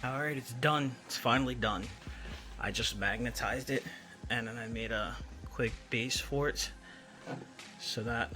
Alright, it's done. It's finally done. I just magnetized it and then I made a quick base for it so that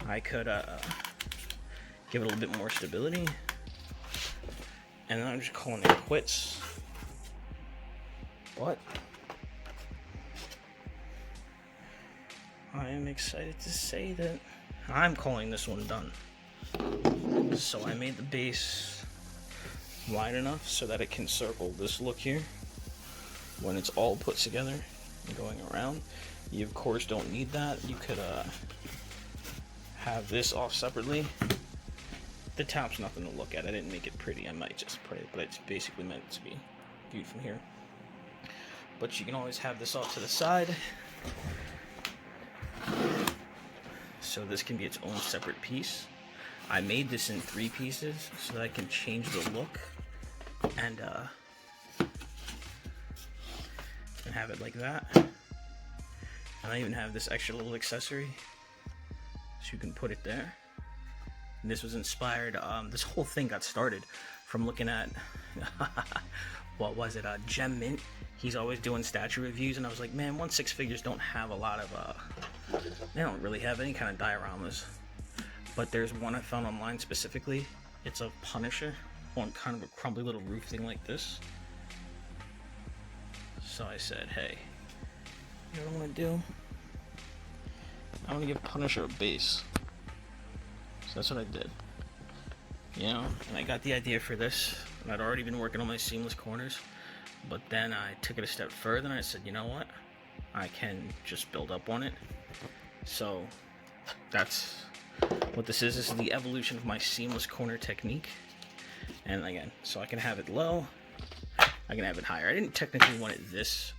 I could give it a little bit more stability. And then I'm just calling it quits. But I am excited to say that I'm calling this one done. So I made the base wide enough so that it can circle this look here when it's all put together and going around. You of course don't need that. You could have this off separately. The top's nothing to look at. I didn't make it pretty. I might just put it, but it's basically meant to be viewed from here. But you can always have this off to the side, so this can be its own separate piece. I made this in 3 pieces so that I can change the look and have it like that. And I even have this extra little accessory so you can put it there. And this was inspired, this whole thing got started from looking at what was it, Gem Mint. He's always doing statue reviews, and I was like, man, 1/6 figures don't have a lot of they don't really have any kind of dioramas. But there's one I found online specifically. It's a Punisher on kind of a crumbly little roof thing like this. So I said, hey, you know what I want to do? I want to give Punisher a base. So that's what I did. You know, and I got the idea for this, and I'd already been working on my seamless corners. But then I took it a step further and I said, you know what? I can just build up on it. So that's what this is. This is the evolution of my seamless corner technique. And again, so I can have it low, I can have it higher. I didn't technically want it this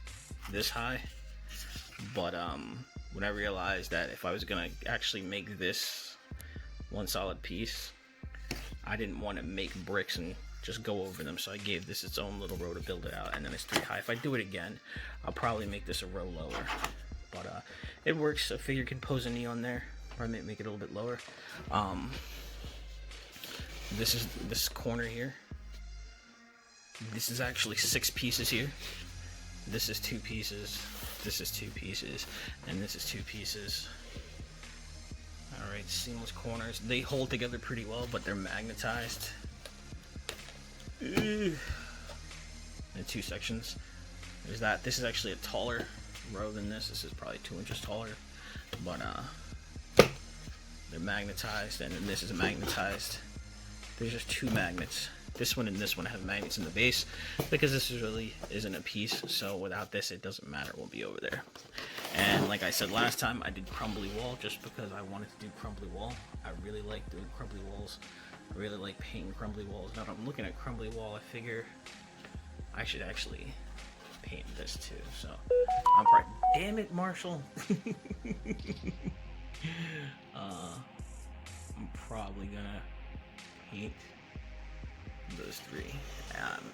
high, but when I realized that if I was gonna actually make this one solid piece, I didn't want to make bricks and just go over them, so I gave this its own little row to build it out, and then it's 3 high. If I do it again, I'll probably make this a row lower, but it works. A figure can pose a knee on there, or I may make it a little bit lower. This corner here, this is actually 6 pieces here. This is 2 pieces, this is 2 pieces, and this is 2 pieces. Alright, seamless corners. They hold together pretty well, but they're magnetized. In 2 sections. There's that. This is actually a taller row than this. This is probably 2 inches taller. But they're magnetized, and then this is magnetized. There's just 2 magnets. This one and this one have magnets in the base because this really isn't a piece, so without this it doesn't matter, it will be over there. And like I said last time, I did crumbly wall just because I wanted to do crumbly wall. I really like doing crumbly walls. I really like painting crumbly walls. Now that I'm looking at crumbly wall, I figure I should actually paint this too. So I'm probably, damn it, Marshall. I'm probably gonna paint those 3,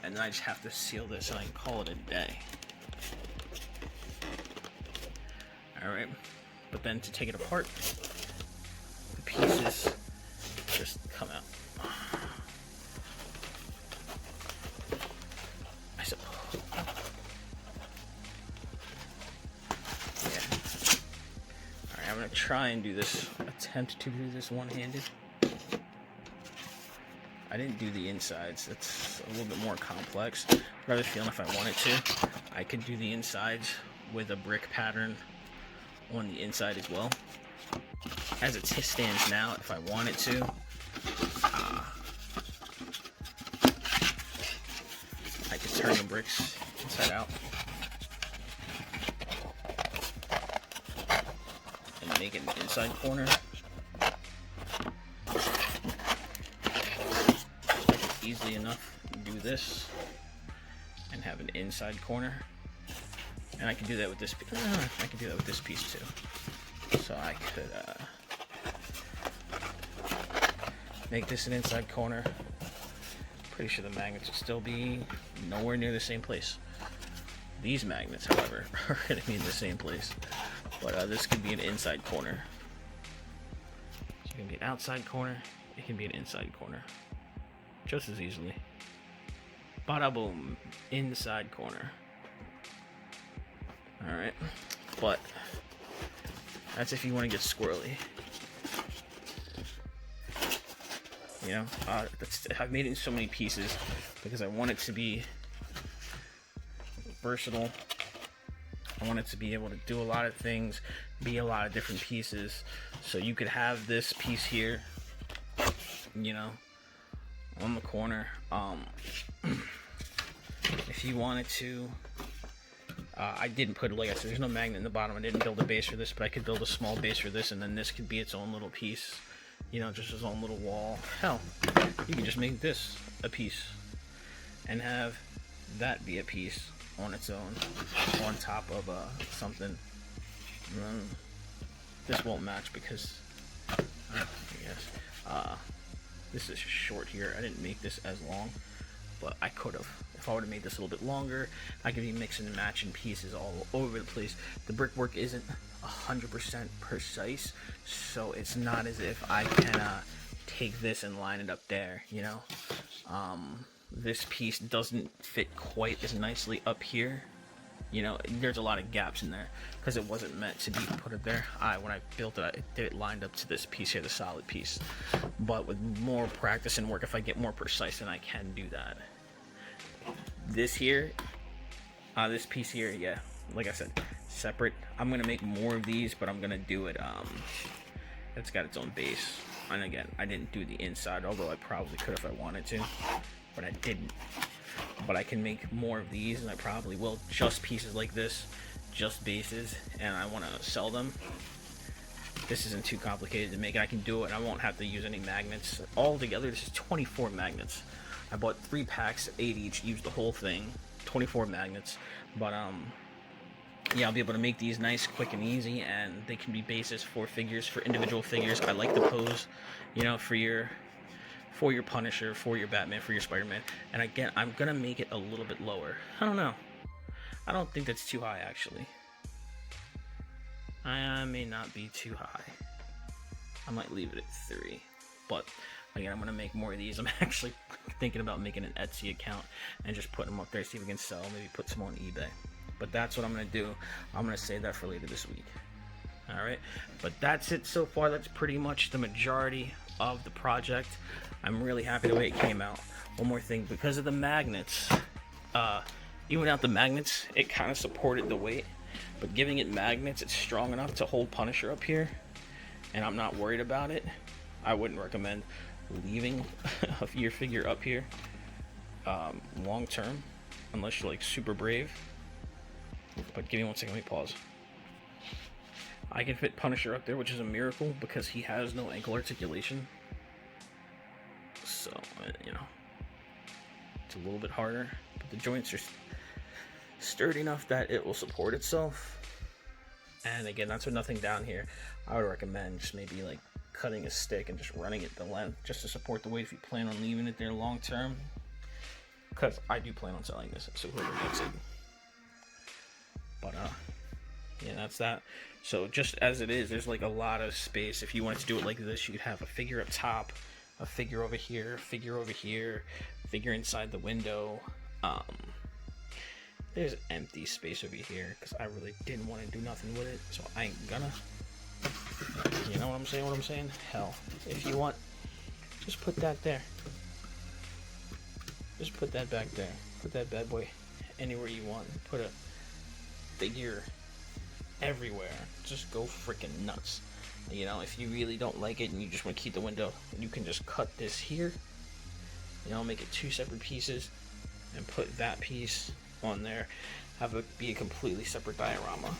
and then I just have to seal this and I can call it a day. Alright, but then to take it apart, the pieces just come out. I suppose. Yeah. Alright, I'm gonna try and do this, attempt to do this one-handed. I didn't do the insides. That's a little bit more complex. But I was feeling if I wanted to, I could do the insides with a brick pattern on the inside as well. As it stands now, if I wanted to, I could turn the bricks inside out and make it an inside corner. Easily enough do this and have an inside corner, and I can do that with this. I can do that with this piece too. So I could make this an inside corner. Pretty sure the magnets will still be nowhere near the same place. These magnets, however, are going to be in the same place. But this could be an inside corner. So it can be an outside corner. It can be an inside corner. just as easily. Bada boom, inside corner. Alright, but that's if you want to get squirrely. You know, I've made it in so many pieces because I want it to be versatile. I want it to be able to do a lot of things, be a lot of different pieces. So you could have this piece here, you know, on the corner. If you wanted to, I didn't put, like I said, there's no magnet in the bottom. I didn't build a base for this, but I could build a small base for this, and then this could be its own little piece. You know, just its own little wall. Hell, you can just make this a piece and have that be a piece on its own on top of something. This won't match because I guess this is short here. I didn't make this as long, but I could have. If I would have made this a little bit longer, I could be mixing and matching pieces all over the place. The brickwork isn't 100% precise, so it's not as if I can take this and line it up there, you know. This piece doesn't fit quite as nicely up here. You know, there's a lot of gaps in there because it wasn't meant to be put up there. When I built it, it lined up to this piece here, the solid piece. But with more practice and work, if I get more precise, then I can do that. This here, this piece here, yeah, like I said, separate. I'm gonna make more of these, but I'm gonna do it. It's got its own base. And again, I didn't do the inside, although I probably could if I wanted to, but I didn't. But I can make more of these, and I probably will. Just pieces like this, just bases, and I want to sell them. This isn't too complicated to make. I can do it. I won't have to use any magnets. All together, this is 24 magnets. I bought 3 packs, 8 each. Used the whole thing, 24 magnets. But yeah, I'll be able to make these nice, quick, and easy, and they can be bases for figures, for individual figures. I like the pose, you know, for your Punisher, for your Batman, for your Spider-Man. And again, I'm gonna make it a little bit lower. I don't know. I don't think that's too high, actually. I may not be too high. I might leave it at 3. But again, I'm gonna make more of these. I'm actually thinking about making an Etsy account and just putting them up there, see if we can sell. Maybe put some on eBay. But that's what I'm gonna do. I'm gonna save that for later this week. Alright, but that's it so far. That's pretty much the majority of the project. I'm really happy the way it came out. One more thing, because of the magnets, even without the magnets, it kind of supported the weight, but giving it magnets, it's strong enough to hold Punisher up here, and I'm not worried about it. I wouldn't recommend leaving your figure up here long term, unless you're like super brave. But give me 1 second, let me pause. I can fit Punisher up there, which is a miracle because he has no ankle articulation. So, you know, it's a little bit harder, but the joints are sturdy enough that it will support itself. And again, that's with nothing down here. I would recommend just maybe like cutting a stick and just running it the length just to support the weight if you plan on leaving it there long term. Because I do plan on selling this, so whoever gets it. But yeah, that's that. So just as it is, there's like a lot of space. If you wanted to do it like this, you'd have a figure up top, a figure over here, figure over here, figure inside the window. There's empty space over here because I really didn't want to do nothing with it, so I ain't gonna. You know what I'm saying? What I'm saying? Hell, if you want, just put that there. Just put that back there. Put that bad boy anywhere you want. Put a figure everywhere. Just go freaking nuts. You know, if you really don't like it and you just want to keep the window, you can just cut this here. You know, make it 2 separate pieces and put that piece on there. Have it be a completely separate diorama.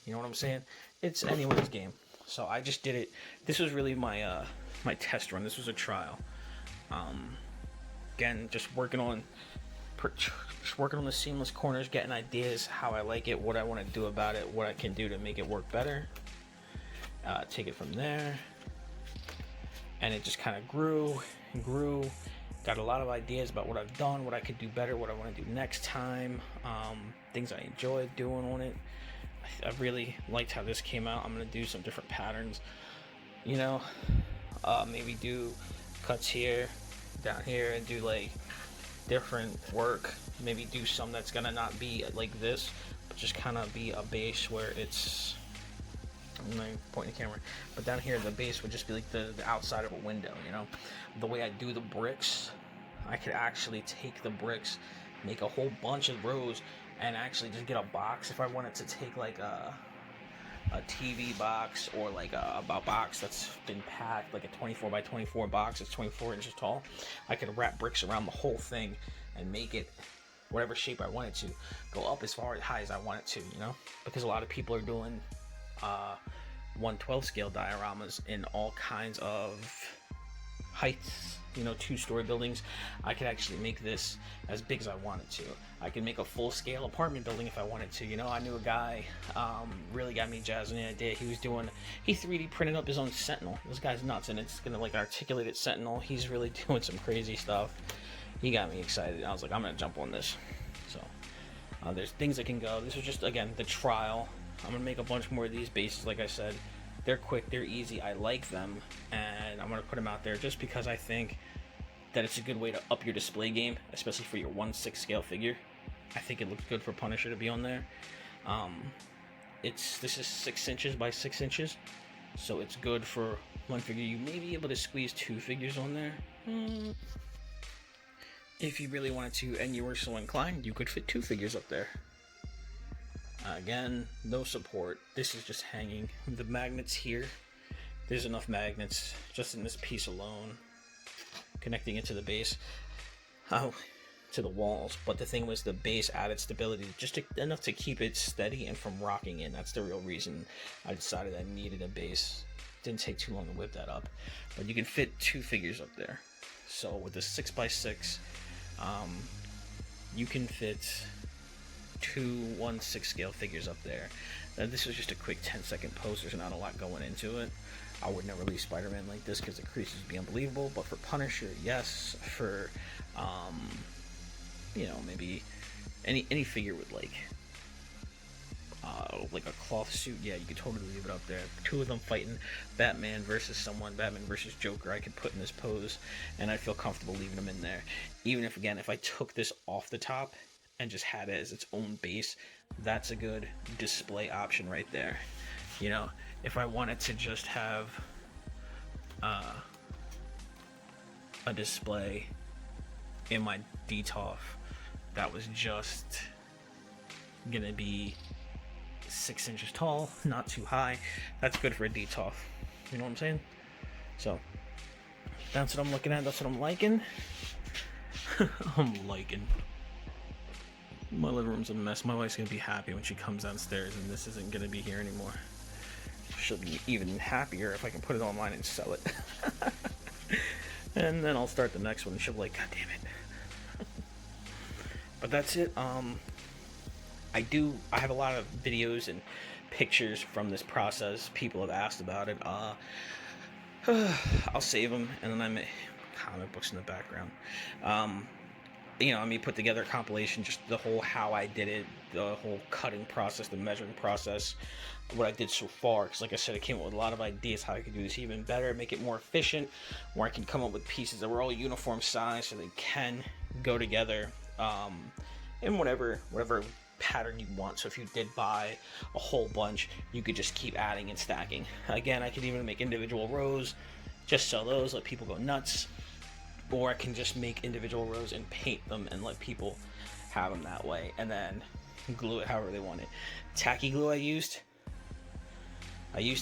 You know what I'm saying? It's anyone's game. So I just did it. This was really my my test run. This was a trial. Again, just working on the seamless corners, getting ideas, how I like it, what I want to do about it, what I can do to make it work better. Take it from there, and it just kind of grew and grew. Got a lot of ideas about what I've done, what I could do better, what I want to do next time, things I enjoyed doing on it. I really liked how this came out. I'm going to do some different patterns, you know, maybe do cuts here, down here and do like different work. Maybe do some that's gonna not be like this, but just kind of be a base where it's, I'm not pointing the camera, but down here the base would just be like the outside of a window, you know. The way I do the bricks, I could actually take the bricks, make a whole bunch of rows, and actually just get a box if I wanted to take like a TV box, or like a box that's been packed, like a 24 by 24 box. It's 24 inches tall. I could wrap bricks around the whole thing and make it whatever shape I wanted to, go up as far as high as I wanted to, you know, because a lot of people are doing 1/12 scale dioramas in all kinds of heights, you know, 2-story buildings. I could actually make this as big as I wanted to. I could make a full-scale apartment building if I wanted to. You know, I knew a guy, really got me jazzed on the idea. He 3D printed up his own Sentinel. This guy's nuts, and it's gonna like articulated Sentinel. He's really doing some crazy stuff. He got me excited. I was like, I'm gonna jump on this. So there's things that can go. This was just, again, the trial. I'm gonna make a bunch more of these bases. Like I said, they're quick, they're easy, I like them, and I'm gonna put them out there just because I think that it's a good way to up your display game, especially for your 1/6 scale figure. I think it looks good for Punisher to be on there. This is 6 inches by 6 inches, so it's good for one figure. You may be able to squeeze 2 figures on there. If you really wanted to, and you were so inclined, you could fit 2 figures up there. Again, no support. This is just hanging. The magnets here, there's enough magnets just in this piece alone, connecting it to the base, to the walls. But the thing was, the base added stability, just enough to keep it steady and from rocking in. That's the real reason I decided I needed a base. Didn't take too long to whip that up, but you can fit 2 figures up there. So with the 6x6, you can fit 2 1/6 scale figures up there. This was just a quick 10-second post. There's not a lot going into it. I would never leave Spider-Man like this because the creases would be unbelievable. But for Punisher, yes. For you know, maybe any figure with like a cloth suit, yeah, you could totally leave it up there. 2 of them fighting Batman versus someone, Batman versus Joker, I could put in this pose, and I feel comfortable leaving them in there. Even if, again, if I took this off the top and just had it as its own base, that's a good display option right there. You know, if I wanted to just have a display in my DTOF that was just gonna be 6 inches tall, not too high, that's good for a DTOF. You know what I'm saying? So that's what I'm looking at. That's what I'm liking. I'm liking. My living room's a mess. My wife's gonna be happy when she comes downstairs and this isn't gonna be here anymore. She'll be even happier if I can put it online and sell it. And then I'll start the next one and she'll be like, God damn it. But that's it. I have a lot of videos and pictures from this process. People have asked about it. I'll save them, and then I make comic books in the background. You know, I mean, put together a compilation, just the whole how I did it, the whole cutting process, the measuring process, what I did so far. Because like I said, I came up with a lot of ideas how I could do this even better, make it more efficient, where I can come up with pieces that were all uniform size so they can go together in whatever pattern you want. So if you did buy a whole bunch, you could just keep adding and stacking. Again, I could even make individual rows, just sell those, let people go nuts. Or I can just make individual rows and paint them and let people have them that way, and then glue it however they want it. Tacky glue I used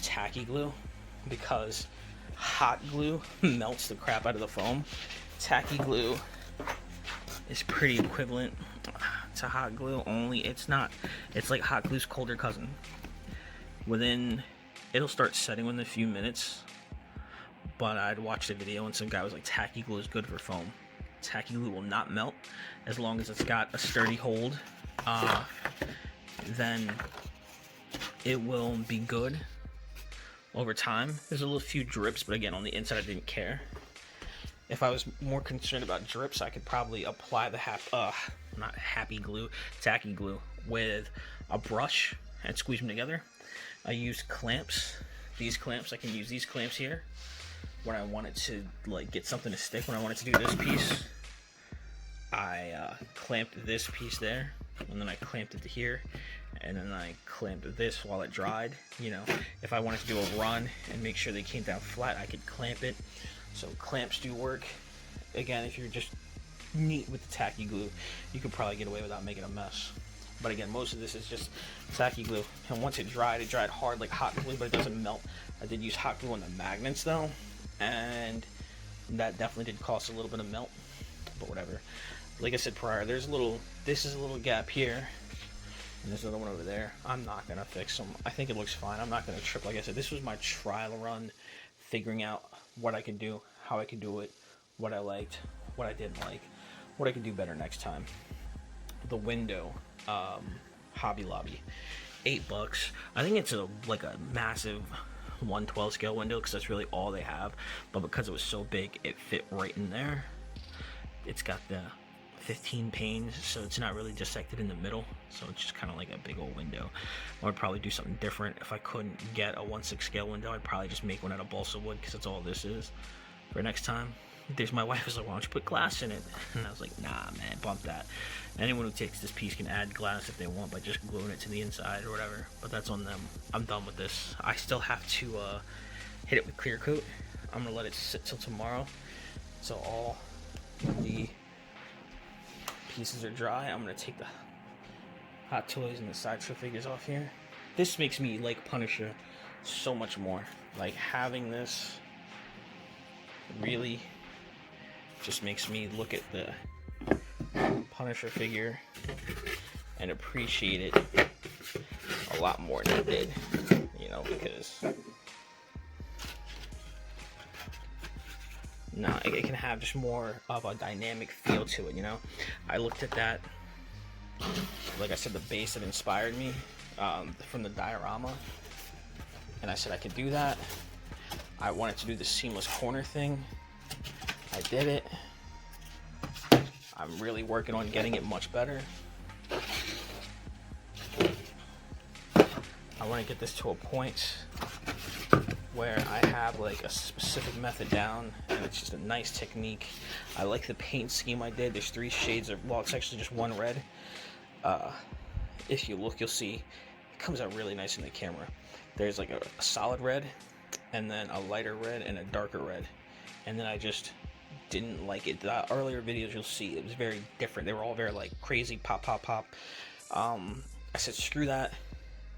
tacky glue because hot glue melts the crap out of the foam. Tacky glue is pretty equivalent to hot glue, only it's like hot glue's colder cousin. It'll start setting within a few minutes. But I'd watched a video and some guy was like, tacky glue is good for foam. Tacky glue will not melt as long as it's got a sturdy hold. Then it will be good over time. There's a little few drips, but again, on the inside I didn't care. If I was more concerned about drips, I could probably apply the tacky glue with a brush and squeeze them together. I used clamps. These clamps, I can use these clamps here. when I wanted to like get something to stick, when I wanted to do this piece, I clamped this piece there, and then I clamped it to here, and then I clamped this while it dried. You know, if I wanted to do a run and make sure they came down flat, I could clamp it. So clamps do work. Again, if you're just neat with the tacky glue, you could probably get away without making a mess. But again, most of this is just tacky glue, and once it dried hard like hot glue, but it doesn't melt. I did use hot glue on the magnets though, and that definitely did cost a little bit of melt, but whatever. Like I said prior, this is a little gap here, and there's another one over there. I'm not gonna fix them. I think it looks fine. I'm not gonna trip. Like I said, this was my trial run, figuring out what I could do, how I could do it, what I liked, what I didn't like, what I could do better next time. The window, Hobby Lobby, $8. I think it's like a massive 1/12 scale window because that's really all they have. But because it was so big, it fit right in there. It's got the 15 panes, so it's not really dissected in the middle, so it's just kind of like a big old window. I would probably do something different. If I couldn't get a 1/6 scale window, I'd probably just make one out of balsa wood because that's all this is for next time. There's my wife was like, why don't you put glass in it? And I was like, nah man, bump that. Anyone who takes this piece can add glass if they want by just gluing it to the inside or whatever, but that's on them. I'm done with this. I still have to hit it with clear coat. I'm gonna let it sit till tomorrow so all the pieces are dry. I'm gonna take the Hot Toys and the Sideshow figures off here. This makes me like Punisher so much more. Like having this really just makes me look at the Punisher figure and appreciate it a lot more than I did, you know, because no, it can have just more of a dynamic feel to it, you know. I looked at that, like I said, the base that inspired me from the diorama, and I said I could do that. I wanted to do the seamless corner thing. I did it. I'm really working on getting it much better. I want to get this to a point where I have like a specific method down, and it's just a nice technique. I like the paint scheme I did. There's 3 shades of, well, it's actually just 1 red. If you look, you'll see it comes out really nice in the camera. There's like a solid red, and then a lighter red, and a darker red. And then I just didn't like it. The earlier videos you'll see it was very different. They were all very like crazy pop pop pop. I said screw that.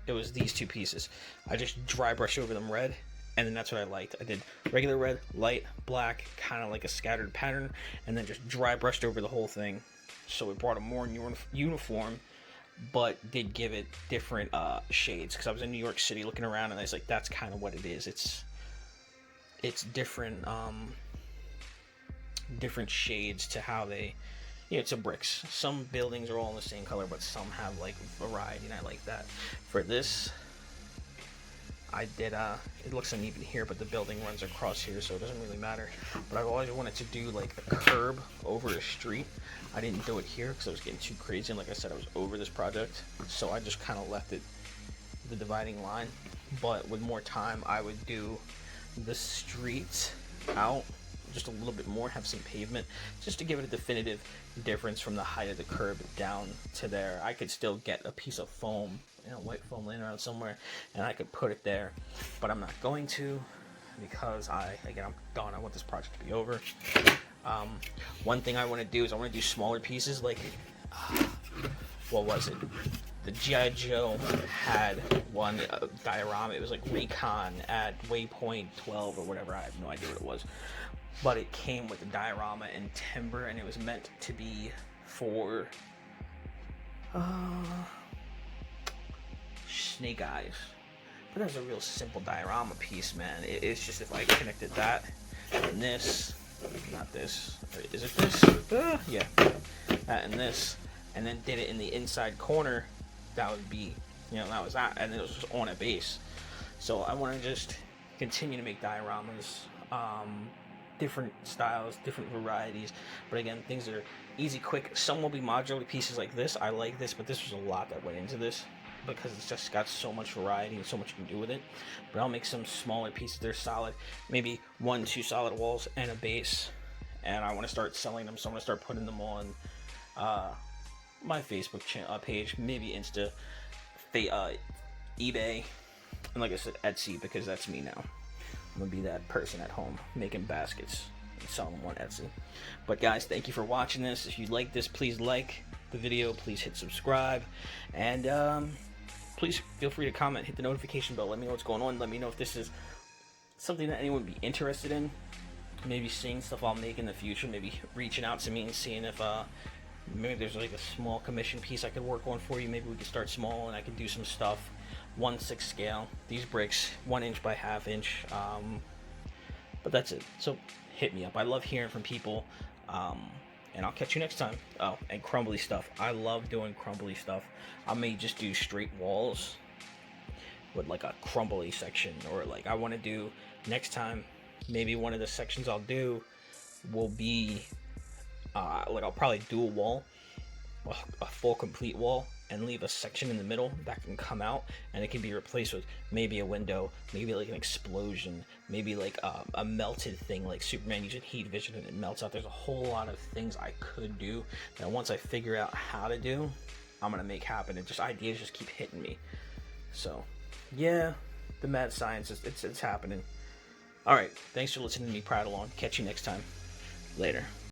It was these 2 pieces. I just dry brushed over them red, and then that's what I liked. I did regular red, light, black, kind of like a scattered pattern, and then just dry brushed over the whole thing. So it brought a more uniform, but did give it different shades. Because I was in New York City looking around, and I was like, that's kind of what it is. It's different. Different shades to how they, you know, it's a bricks. Some buildings are all in the same color, but some have like variety, and I like that. For this, I did it looks uneven here, but the building runs across here, so it doesn't really matter. But I've always wanted to do like a curb over a street. I didn't do it here because I was getting too crazy, and like I said, I was over this project, so I just kind of left it the dividing line. But with more time, I would do the street out just a little bit more, have some pavement, just to give it a definitive difference from the height of the curb down to there. I could still get a piece of foam, you know, white foam laying around somewhere, and I could put it there, but I'm not going to, because I'm done. I want this project to be over. One thing I want to do is I want to do smaller pieces, like what was it? The G.I. Joe had one diorama. It was like Recon at Waypoint 12 or whatever. I have no idea what it was. But it came with a diorama and timber, and it was meant to be for Snake Eyes. But that was a real simple diorama piece, man. It's just if I connected that and this, not this, is it this? Yeah, that and this, and then did it in the inside corner, that would be, you know, that was that, and it was just on a base. So I want to just continue to make dioramas, different styles, different varieties, but again, things that are easy, quick. Some will be modular pieces like this. I like this, but this was a lot that went into this. because it's just got so much variety and so much you can do with it. But I'll make some smaller pieces. They're solid, maybe 1-2 solid walls and a base. And I want to start selling them, so I'm going to start putting them on my Facebook page, maybe Insta, eBay, and like I said, Etsy, because that's me now. I'm going to be that person at home making baskets and selling them on Etsy. But guys, thank you for watching this. If you like this, please like the video, please hit subscribe, and please feel free to comment, hit the notification bell, let me know what's going on, let me know if this is something that anyone would be interested in, maybe seeing stuff I'll make in the future, maybe reaching out to me and seeing if maybe there's like a small commission piece I could work on for you. Maybe we could start small and I could do some stuff. 1/6 scale, these bricks 1 inch by 1/2 inch, but that's it. So hit me up, I love hearing from people, and I'll catch you next time. Oh, and crumbly stuff, I love doing crumbly stuff. I may just do straight walls with like a crumbly section, or like I want to do next time, maybe one of the sections I'll do will be like I'll probably do a wall, a full complete wall, and leave a section in the middle that can come out, and it can be replaced with maybe a window, maybe like an explosion, maybe like a melted thing, like Superman using heat vision and it melts out. There's a whole lot of things I could do that once I figure out how to do, I'm gonna make happen. And just ideas just keep hitting me. So yeah, the mad science is it's happening. All right, thanks for listening to me prattle on. Catch you next time. Later.